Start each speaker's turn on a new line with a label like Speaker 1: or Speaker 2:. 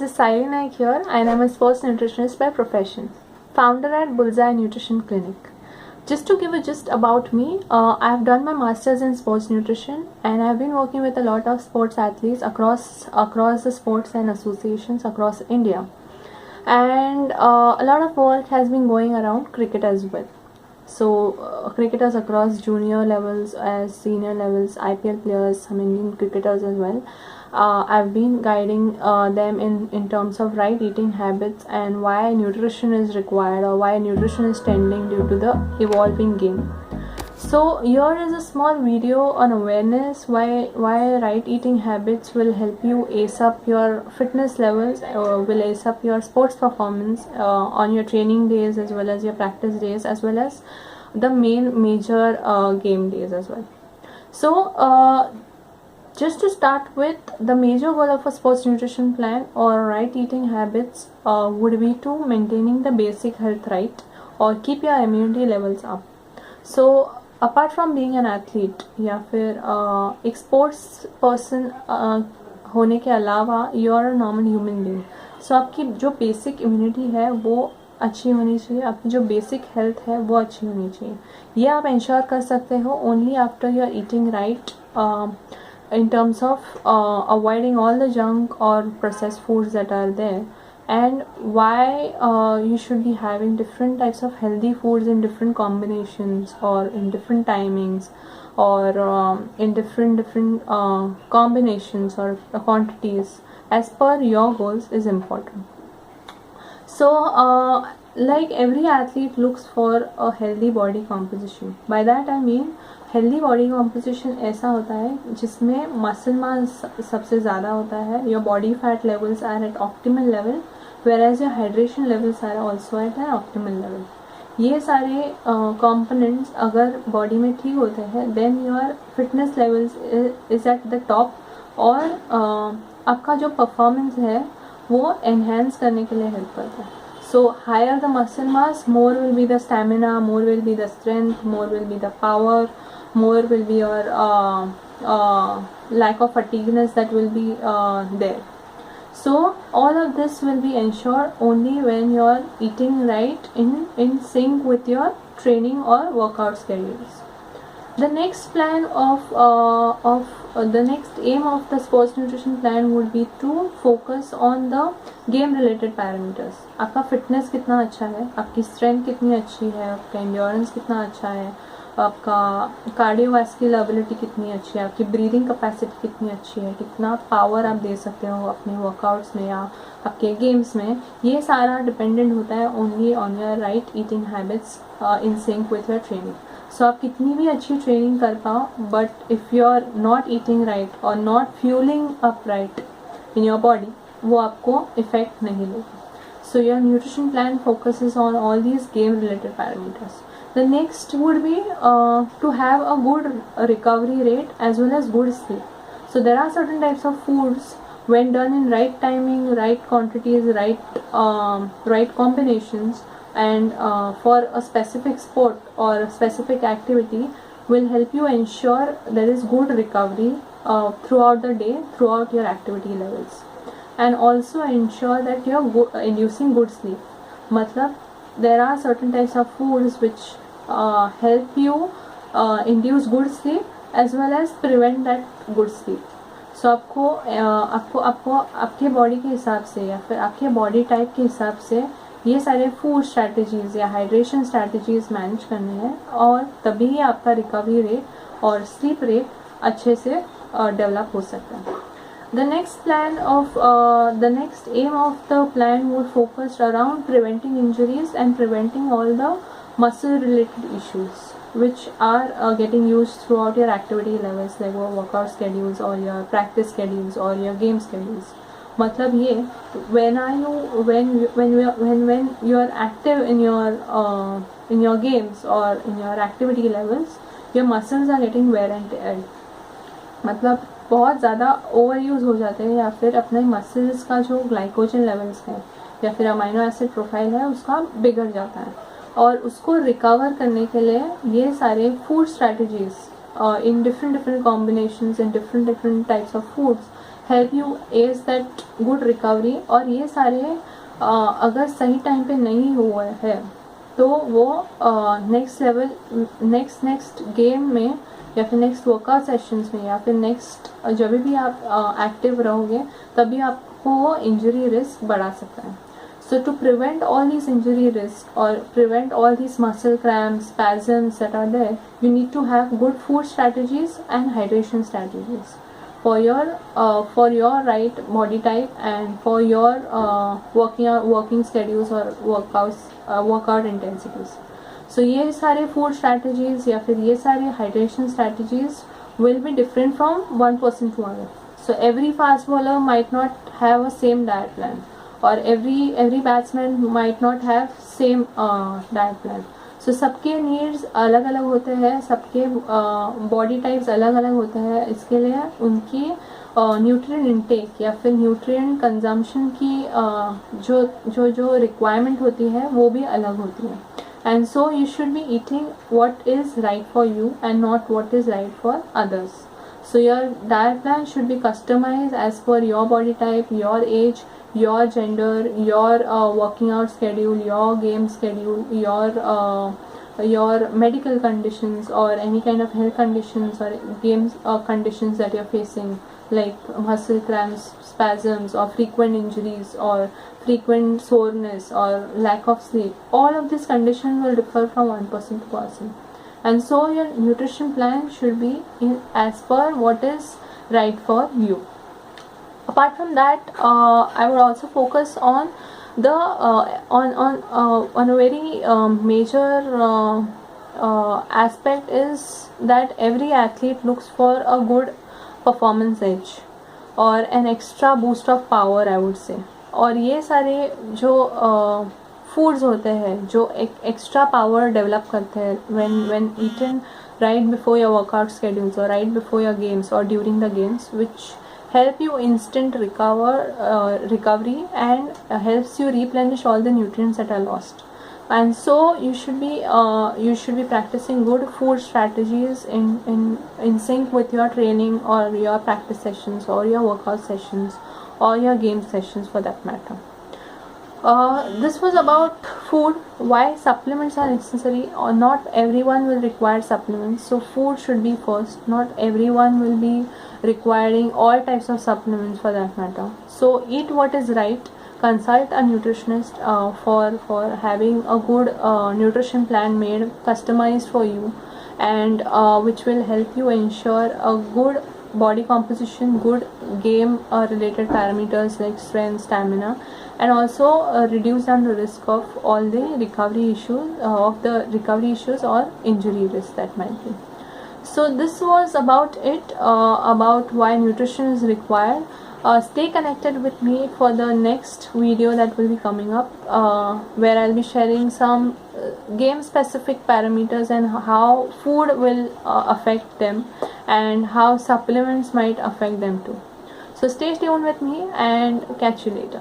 Speaker 1: this is Saili Naik here, and I'm a sports nutritionist by profession, founder at Bullseye Nutrition Clinic. Just to give a gist about me, I've done my masters in sports nutrition, and I've been working with a lot of sports athletes across the sports and associations across India, and a lot of work has been going around cricket as well. So cricketers across junior levels as senior levels, IPL players, some Indian cricketers as well. I've been guiding them in terms of right eating habits and why nutrition is required or why nutrition is trending due to the evolving game. So here is a small video on awareness why right eating habits will help you ace up your fitness levels, will ace up your sports performance on your training days as well as your practice days as well as the major game days as well. So just to start with, the major goal of a sports nutrition plan or right eating habits would be to maintaining the basic health right or keep your immunity levels up. So apart from being an athlete या फिर एक sports person होने के अलावा you are a normal human being. So आपकी जो basic immunity है वो अच्छी होनी चाहिए, आपकी जो बेसिक हेल्थ है वो अच्छी होनी चाहिए. ये आप इंश्योर कर सकते हो only after you are eating right in terms of avoiding all the junk or processed foods that are there, and why you should be having different types of healthy foods in different combinations or in different timings or in different combinations or quantities as per your goals is important. So like every athlete looks for a healthy body composition. By that I mean healthy body composition ऐसा होता है जिसमें muscle mass सबसे ज़्यादा होता है, your body fat levels are at optimal level whereas your hydration levels are also at an optimal level. ये सारे components अगर बॉडी में ठीक होते हैं then your fitness levels is at the top और आपका जो performance है वो enhance करने के लिए help करता है. So higher the muscle mass, more will be the stamina, more will be the strength, more will be the power, more will be your lack of fatigueness that will be there. So all of this will be ensured only when you are eating right in sync with your training or workout schedules. The next plan the next aim of the sports nutrition plan would be to focus on the game related parameters. आपका fitness कितना अच्छा है, आपकी strength कितनी अच्छी है, आपका endurance कितना अच्छा है, आपका कार्डियोवास्कुलर एबिलिटी कितनी अच्छी है, आपकी ब्रीदिंग कैपेसिटी कितनी अच्छी है, कितना पावर आप दे सकते हो अपने वर्कआउट्स में या आपके गेम्स में. ये सारा डिपेंडेंट होता है only on your right eating habits in sync with your training. So आप कितनी भी अच्छी ट्रेनिंग कर पाओ but if you are not eating right और not fueling up right in your body वो आपको इफेक्ट नहीं देगी. So your nutrition plan focuses on all these game related parameters. The next would be to have a good recovery rate as well as good sleep. So there are certain types of foods when done in right timing, right quantities, right combinations, and for a specific sport or a specific activity will help you ensure there is good recovery throughout the day, throughout your activity levels, and also ensure that you are inducing good sleep. मतलब there are certain types of foods which help you induce good sleep as well as prevent that good sleep. So आपको आपके body के हिसाब से या फिर आपके body type के हिसाब से ये सारे फूड स्ट्रैटेजीज या हाइड्रेशन स्ट्रैटेजीज मैनेज करने हैं और तभी आपका रिकवरी रेट और स्लीप रेट अच्छे से डेवलप हो सकता है. The next aim of the plan would focus around preventing injuries and preventing all the muscle related issues which are getting used throughout your activity levels like your workout schedules or your practice schedules or your game schedules. मतलब ये when you are active in your games or in your activity levels, your muscles are getting wear and tear. मतलब बहुत ज़्यादा over use हो जाते हैं या फिर अपने मसल्स का जो ग्लाइकोजन लेवल्स है या फिर अमाइनो एसिड प्रोफाइल है उसका बिगड़ जाता है और उसको रिकवर करने के लिए ये सारे food strategies in different combinations and different types of foods help you as that good recovery. और ये सारे अगर सही टाइम पे नहीं हुआ है तो वो नेक्स्ट लेवल, नेक्स्ट गेम में या फिर नेक्स्ट वर्कआउट सेशंस में या फिर नेक्स्ट जब भी आप एक्टिव रहोगे तभी आपको वो इंजरी रिस्क बढ़ा सकता है। So to prevent all these injury risks or prevent all these muscle cramps, spasms that are there, you need to have good food strategies and hydration strategies for your right body type and for your working schedules or workout intensities. So ये सारे food strategies या फिर ये सारे hydration strategies will be different from one person to another. So every fast bowler might not have a same diet plan, और every batsman might not have same diet plan. So सबके needs अलग अलग होते हैं, सबके body types अलग अलग होते हैं, इसके लिए उनकी nutrient intake या फिर nutrient consumption की जो requirement होती है वो भी अलग होती है. And so you should be eating what is right for you and not what is right for others. So your diet plan should be customized as per your body type, your age, your gender, your working out schedule, your game schedule, your medical conditions or any kind of health conditions or games conditions that you're facing, like muscle cramps, spasms, or frequent injuries, or frequent soreness, or lack of sleep. All of these conditions will differ from one person to person, and so your nutrition plan should be as per what is right for you. Apart from that, I would also focus on the on a very major aspect is that every athlete looks for a good performance edge or an extra boost of power, I would say. और ये सारे जो foods होते हैं जो एक extra power develop करते हैं when eaten right before your workout schedules or right before your games or during the games, which help you instant recovery and helps you replenish all the nutrients that are lost. And so you should be practicing good food strategies in sync with your training or your practice sessions or your workout sessions or your game sessions for that matter. This was about food, why supplements are necessary, or not everyone will require supplements, so food should be first. Not everyone will be requiring all types of supplements for that matter. So eat what is right, consult a nutritionist for having a good nutrition plan made customized for you, and which will help you ensure a good body composition, good game related parameters like strength, stamina, and also reduce down the risk of all the recovery issues or injury risks that might be. So this was about it, about why nutrition is required. Stay connected with me for the next video that will be coming up, where I'll be sharing some game specific parameters and how food will affect them and how supplements might affect them too. So stay tuned with me and catch you later.